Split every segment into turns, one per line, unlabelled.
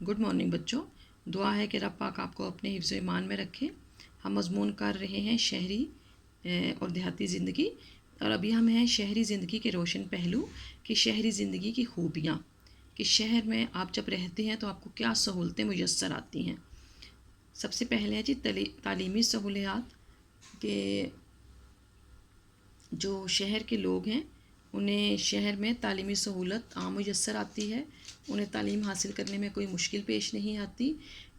Good morning बच्चों। दुआ है कि रब पाक आपको अपने हिफ्ज़ ईमान में रखे। हम मज़मून कर रहे हैं शहरी और देहाती ज़िंदगी, और अभी हम हैं शहरी ज़िंदगी के रोशन पहलू कि शहरी ज़िंदगी की खूबियाँ, कि शहर में आप जब रहते हैं तो आपको क्या सहूलतें मुयस्सर आती हैं। सबसे पहले है जी तालीमी सहूलियात, कि जो शहर के लोग हैं उन्हें शहर में तालीमी सहूलत आम मुयस्सर आती है, उन्हें तालीम हासिल करने में कोई मुश्किल पेश नहीं आती।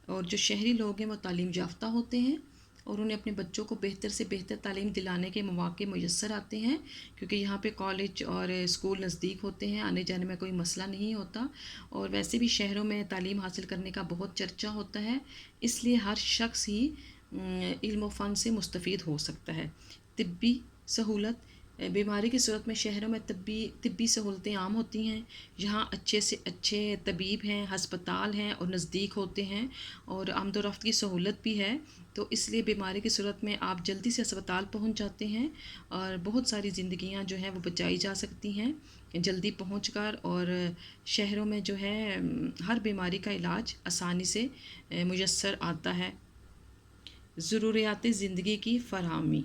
और जो शहरी लोग हैं वो तालीम याफ्ता होते हैं और उन्हें अपने बच्चों को बेहतर से बेहतर तालीम दिलाने के मौके मुयस्सर आते हैं, क्योंकि यहाँ पे कॉलेज और स्कूल नज़दीक होते हैं, आने जाने में कोई मसला नहीं होता। और वैसे भी शहरों में तालीम हासिल करने का बहुत चर्चा होता है, इसलिए हर शख्स ही इल्म व फ़न से मुस्तफ़ीद हो सकता है। तिब्बी सहूलत, बीमारी की सूरत में शहरों में तिब्बी सहूलतें आम होती हैं। यहाँ अच्छे से अच्छे तबीब हैं, हस्पताल हैं और नज़दीक होते हैं, और आमद व रफ्त की सहूलत भी है। तो इसलिए बीमारी की सूरत में आप जल्दी से अस्पताल पहुँच जाते हैं और बहुत सारी ज़िंदगियाँ जो हैं वो बचाई जा सकती हैं जल्दी पहुँच कर। और शहरों में जो है हर बीमारी का इलाज आसानी से मुयस्सर आता है। ज़रूरियात ज़िंदगी की फ़राहमी,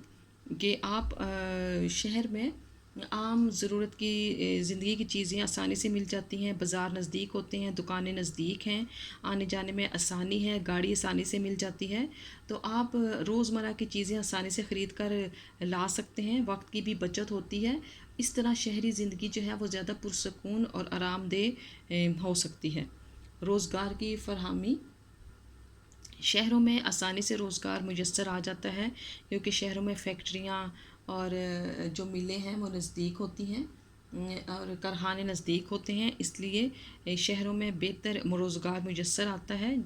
कि आप शहर में आम ज़रूरत की ज़िंदगी की चीज़ें आसानी से मिल जाती हैं, बाज़ार नज़दीक होते हैं, दुकानें नज़दीक हैं, आने जाने में आसानी है, गाड़ी आसानी से मिल जाती है। तो आप रोज़मर्रा की चीज़ें आसानी से ख़रीद कर ला सकते हैं, वक्त की भी बचत होती है। इस तरह शहरी ज़िंदगी जो है वो ज़्यादा पुरसकून और आरामदेह हो सकती है। रोज़गार की फ़राहमी, शहरों में आसानी से रोज़गार मुयस्सर आ जाता है, क्योंकि शहरों में फैक्ट्रियाँ और जो मिलें हैं वो नज़दीक होती हैं और कारखाने नज़दीक होते हैं, इसलिए शहरों में बेहतर रोज़गार मुयस्सर आता है,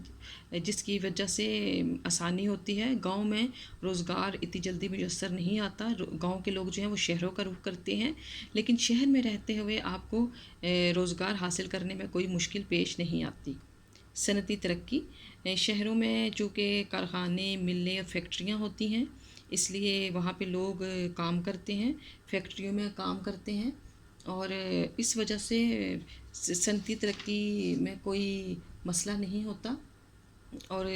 जिसकी वजह से आसानी होती है। गांव में रोज़गार इतनी जल्दी मुयस्सर नहीं आता, गांव के लोग जो हैं वो शहरों का रुख करते हैं, लेकिन शहर में रहते हुए आपको रोज़गार हासिल करने में कोई मुश्किल पेश नहीं आती। सनती तरक्की, शहरों में चूँकि कारखाने, मिलें और फैक्ट्रियाँ होती हैं, इसलिए वहाँ पे लोग काम करते हैं, फैक्ट्रियों में काम करते हैं, और इस वजह से सनती तरक्की में कोई मसला नहीं होता। और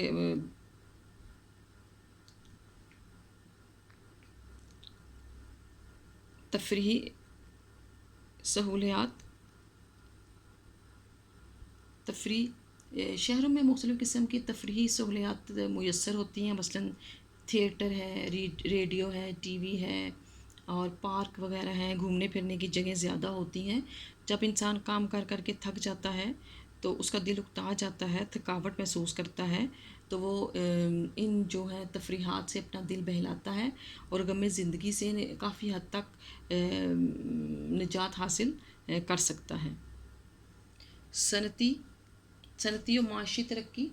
तफरीही सहूलियात, शहरों में मुख्तलिफ़ किस्म की तफरीही सहूलियात मुयस्सर होती हैं, मसलन थिएटर है, रेडियो है, टीवी है और पार्क वगैरह हैं, घूमने फिरने की जगह ज़्यादा होती हैं। जब इंसान काम कर कर के थक जाता है तो उसका दिल उकता जाता है, थकावट महसूस करता है, तो वो इन जो है तफरीहात से अपना दिल बहलाता है और गम ज़िंदगी से काफ़ी हद तक निजात हासिल कर सकता है। सनती और माशी तरक्की,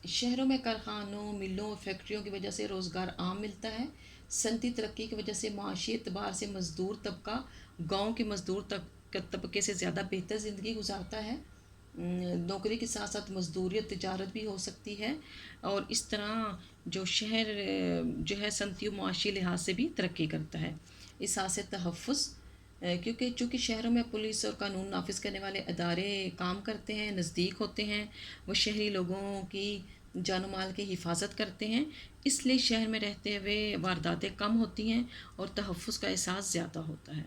शहरों में कारखानों, मिलों और फैक्ट्रियों की वजह से रोज़गार आम मिलता है। सनती तरक्की की वजह से माशी एतबार से मज़दूर तबका गांव के मज़दूर तबके से ज़्यादा बेहतर ज़िंदगी गुजारता है। नौकरी के साथ साथ मजदूरी और तिजारत भी हो सकती है, और इस तरह जो शहर जो है सनती और मुआशी लिहाज से भी तरक्की करता है। इस हाथ से तहफ़्फ़ुज़, क्योंकि चूँकि शहरों में पुलिस और कानून नाफिज करने वाले अदारे काम करते हैं, नज़दीक होते हैं, वो शहरी लोगों की जान माल की हिफाजत करते हैं, इसलिए शहर में रहते हुए वारदातें कम होती हैं और तहफ़्फ़ुज़ का एहसास ज़्यादा होता है।